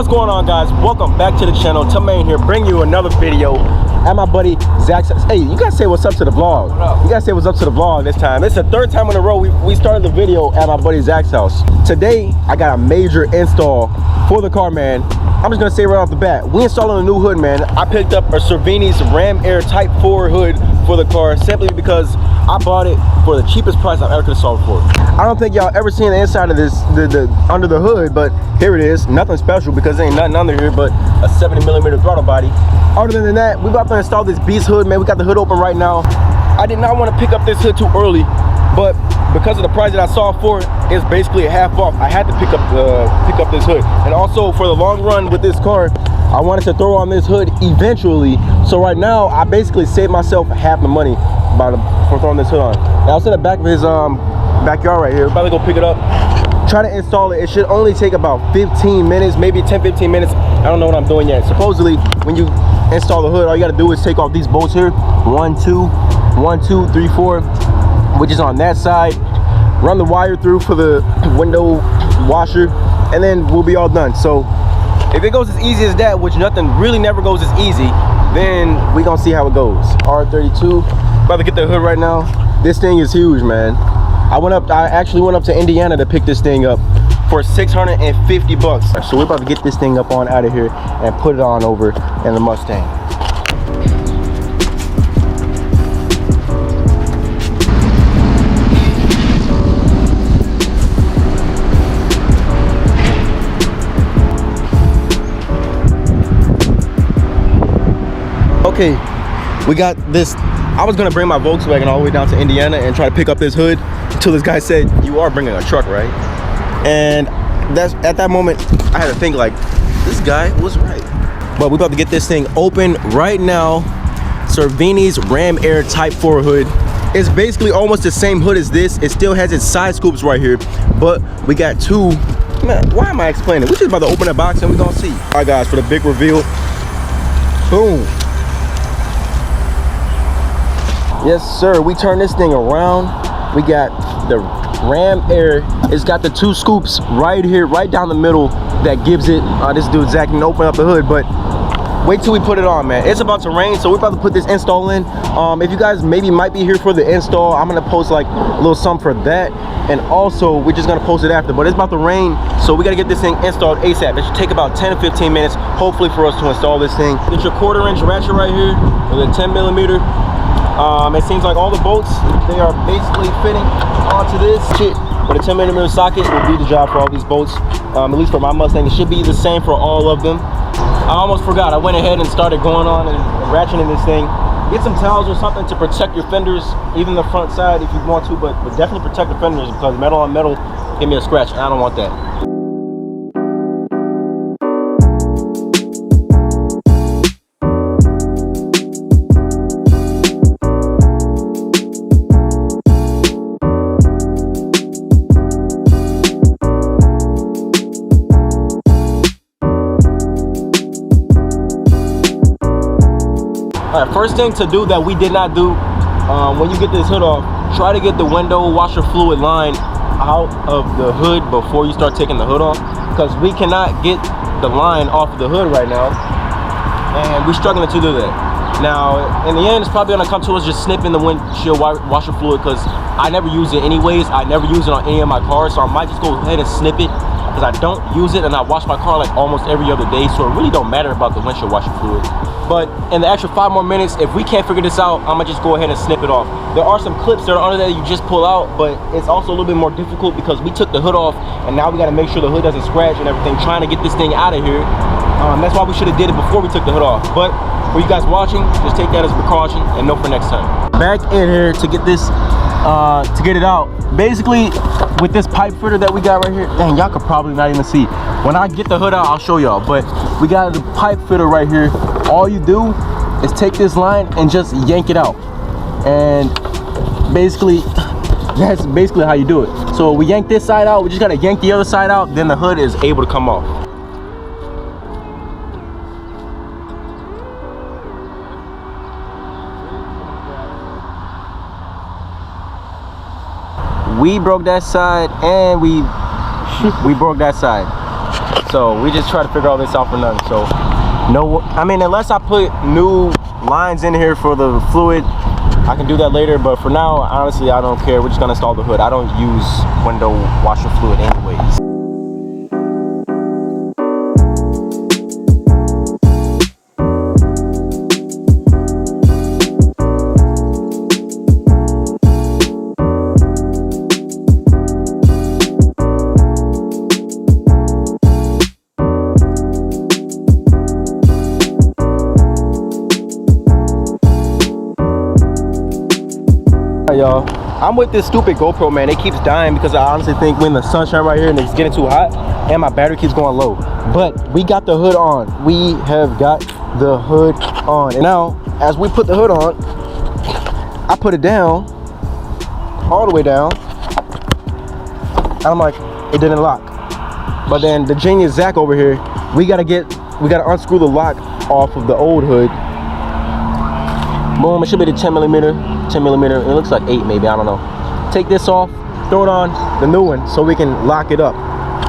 What's going on, guys? Welcome back to the channel. Tamain here, bring you another video at my buddy Zach's. Hey, you gotta say what's up to the vlog. You gotta say what's up to the vlog this time. It's the third time in a row we started the video at my buddy Zach's house. Today I got a major install for the car, man. I'm just gonna say right off the bat, we installing a new hood, man. I picked up a Cervini's Ram Air Type 4 hood for the car simply because I bought it for the cheapest price I've ever could have sold for. I don't think y'all ever seen the inside of this, the under the hood, but here it is. Nothing special because there ain't nothing under here but a 70mm throttle body. Other than that, we about to install this beast hood, man. We got the hood open right now. I did not want to pick up this hood too early, but because of the price that I saw for it, it's basically a half off. I had to pick up this hood. And also for the long run with this car, I wanted to throw on this hood eventually. So right now, I basically saved myself half the money for throwing this hood on. Now it's in the back of his backyard right here. About to go pick it up. Try to install it. It should only take about 15 minutes, maybe 10-15 minutes. I don't know what I'm doing yet. Supposedly, when you install the hood, all you gotta do is take off these bolts here. 1, 2, 1, 2, 3, 4, which is on that side. Run the wire through for the window washer, and then we'll be all done. So if it goes as easy as that, which nothing really never goes as easy, then we gonna see how it goes. R32, about to get the hood right now. This thing is huge, man. I actually went up to Indiana to pick this thing up for 650 bucks. So we're about to get this thing up on out of here and put it on over in the Mustang. Okay, we got this. I was gonna bring my Volkswagen all the way down to Indiana and try to pick up this hood until this guy said, "You are bringing a truck, right?" And that's at that moment I had to think like, this guy was right. But we're about to get this thing open right now. Cervini's Ram Air Type 4 hood. It's basically almost the same hood as this. It still has its side scoops right here, but we got two. Man, why am I explaining? We're just about to open the box and we're gonna see. All right, guys, for the big reveal. Boom. Yes, sir. We turn this thing around. We got the Ram Air. It's got the two scoops right here, right down the middle, that gives it. This dude Zach can open up the hood, but wait till we put it on, man. It's about to rain, so we're about to put this install in. If you guys maybe might be here for the install, I'm gonna post like a little something for that, and also we're just gonna post it after. But it's about to rain, so we gotta get this thing installed ASAP. It should take about 10 to 15 minutes, hopefully, for us to install this thing. Get your 1/4-inch ratchet right here with a 10mm. It seems like all the bolts, they are basically fitting onto this shit. But a 10mm socket will do the job for all these bolts. At least for my Mustang, it should be the same for all of them. I almost forgot. I went ahead and started going on and ratcheting this thing. Get some towels or something to protect your fenders, even the front side if you want to, but definitely protect the fenders because metal on metal give me a scratch, and I don't want that. All right, first thing to do that we did not do when you get this hood off, try to get the window washer fluid line out of the hood before you start taking the hood off, because we cannot get the line off of the hood right now, and we're struggling to do that. Now, in the end, it's probably gonna come to us just snipping the windshield washer fluid, because I never use it anyways. I never use it on any of my cars, so I might just go ahead and snip it, because I don't use it and I wash my car like almost every other day, so it really don't matter about the windshield washer fluid. But in the extra 5 more minutes, if we can't figure this out, I'm gonna just go ahead and snip it off. There are some clips that are under there you just pull out, but it's also a little bit more difficult because we took the hood off and now we gotta make sure the hood doesn't scratch and everything, trying to get this thing out of here. That's why we should have did it before we took the hood off. But for you guys watching, just take that as a precaution and know for next time. Back in here to get this, to get it out. Basically, with this pipe fitter that we got right here, dang, y'all could probably not even see. When I get the hood out, I'll show y'all, but we got the pipe fitter right here. All you do is take this line and just yank it out. And basically, that's basically how you do it. So we yank this side out, we just gotta yank the other side out, then the hood is able to come off. We broke that side and we broke that side. So we just try to figure all this out for nothing. So no, I mean, unless I put new lines in here for the fluid, I can do that later. But for now, honestly, I don't care. We're just gonna install the hood. I don't use window washer fluid anyways. Y'all, I'm with this stupid GoPro, man. It keeps dying because I honestly think when the sunshine right here and it's getting too hot and my battery keeps going low. But we got the hood on. We have got the hood on. And now, as we put the hood on, I put it down, all the way down. And I'm like, it didn't lock. But then the genius Zach over here, we gotta unscrew the lock off of the old hood. Boom, it should be the 10 millimeter. It looks like 8 maybe, I don't know. Take this off, throw it on the new one so we can lock it up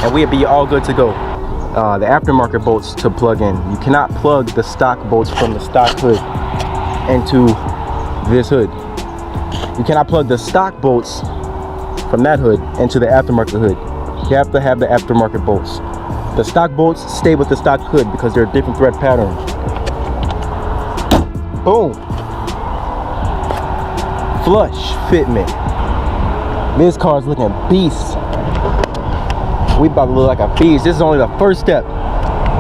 and we'll be all good to go. The aftermarket bolts to plug in. You cannot plug the stock bolts from the stock hood into this hood. You cannot plug the stock bolts from that hood into the aftermarket hood. You have to have the aftermarket bolts. The stock bolts stay with the stock hood because they're a different thread pattern. Boom. Flush fitment. This car's looking beast. We about to look like a beast. This is only the first step.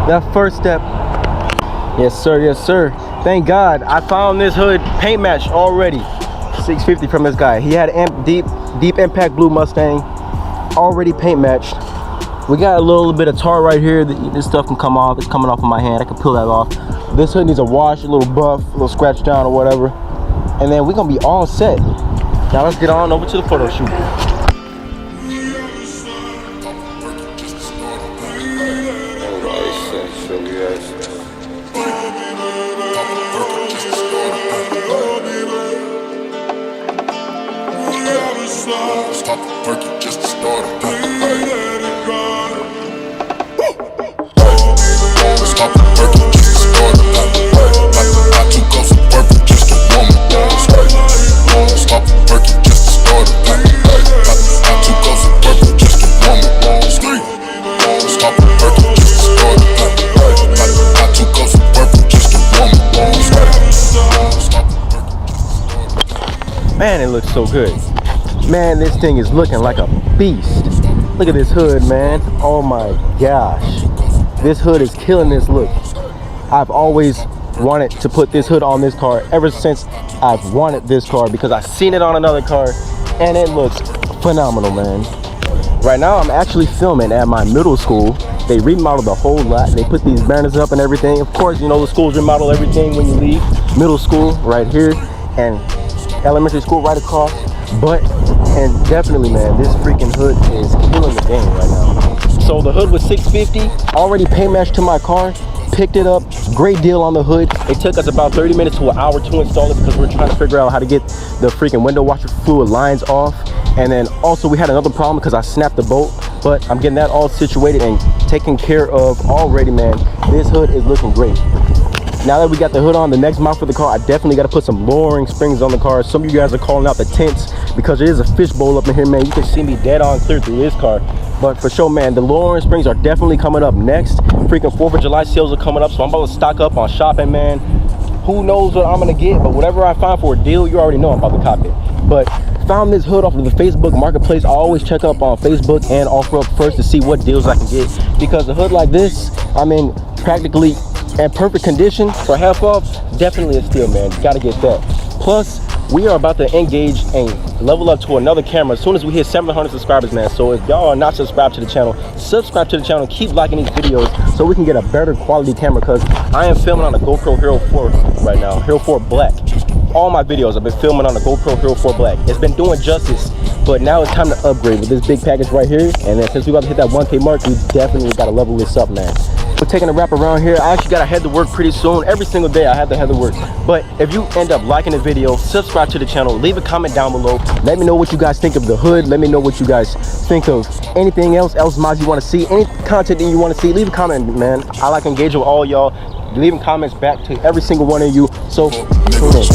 The first step. Yes sir, yes sir. Thank God I found this hood paint match already. 650 from this guy. He had deep impact blue Mustang already paint matched. We got a little bit of tar right here. This stuff can come off. It's coming off of my hand. I can peel that off. This hood needs a wash, a little buff, a little scratch down or whatever. And then we're gonna be all set. Now let's get on over to the photo shoot. Man, it looks so good. Man, this thing is looking like a beast. Look at this hood, man. Oh my gosh. This hood is killing this look. I've always wanted to put this hood on this car ever since I've wanted this car because I've seen it on another car and it looks phenomenal, man. Right now, I'm actually filming at my middle school. They remodeled the whole lot. They put these banners up and everything. Of course, you know, the schools remodel everything when you leave. Middle school right here and elementary school right across. And definitely, man, this freaking hood is killing the game right now. So the hood was $650, already paint matched to my car. Picked it up, great deal on the hood. It took us about 30 minutes to an hour to install it because we're trying to figure out how to get the freaking window washer fluid lines off. And then also we had another problem because I snapped the bolt, but I'm getting that all situated and taken care of already, man. This hood is looking great. Now that we got the hood on, the next mount for the car, I definitely got to put some lowering springs on the car. Some of you guys are calling out the tints because there is a fishbowl up in here, man. You can see me dead on clear through this car. But for sure, man, the lowering springs are definitely coming up next. Freaking 4th of July sales are coming up, so I'm about to stock up on shopping, man. Who knows what I'm gonna get, but whatever I find for a deal, you already know I'm about to cop it. But found this hood off of the Facebook marketplace. I always check up on Facebook and OfferUp first to see what deals I can get, because a hood like this, I'm in practically in perfect condition for half off, definitely a steal, man. Gotta get that. Plus, we are about to engage and level up to another camera as soon as we hit 700 subscribers, man. So if y'all are not subscribed to the channel, subscribe to the channel, keep liking these videos so we can get a better quality camera, because I am filming on the GoPro Hero 4 right now, Hero 4 Black. All my videos I've been filming on the GoPro Hero 4 Black. It's been doing justice, but now it's time to upgrade with this big package right here. And then since we about to hit that 1K mark, we definitely got to level this up, man. We're taking a wrap around here. I actually gotta head to work pretty soon. Every single day I have to head to work. But if you end up liking the video, subscribe to the channel, leave a comment down below. Let me know what you guys think of the hood. Let me know what you guys think of anything else mods you want to see, any content that you want to see. Leave a comment, man. I like engaging with all y'all, leaving comments back to every single one of you. So tune in.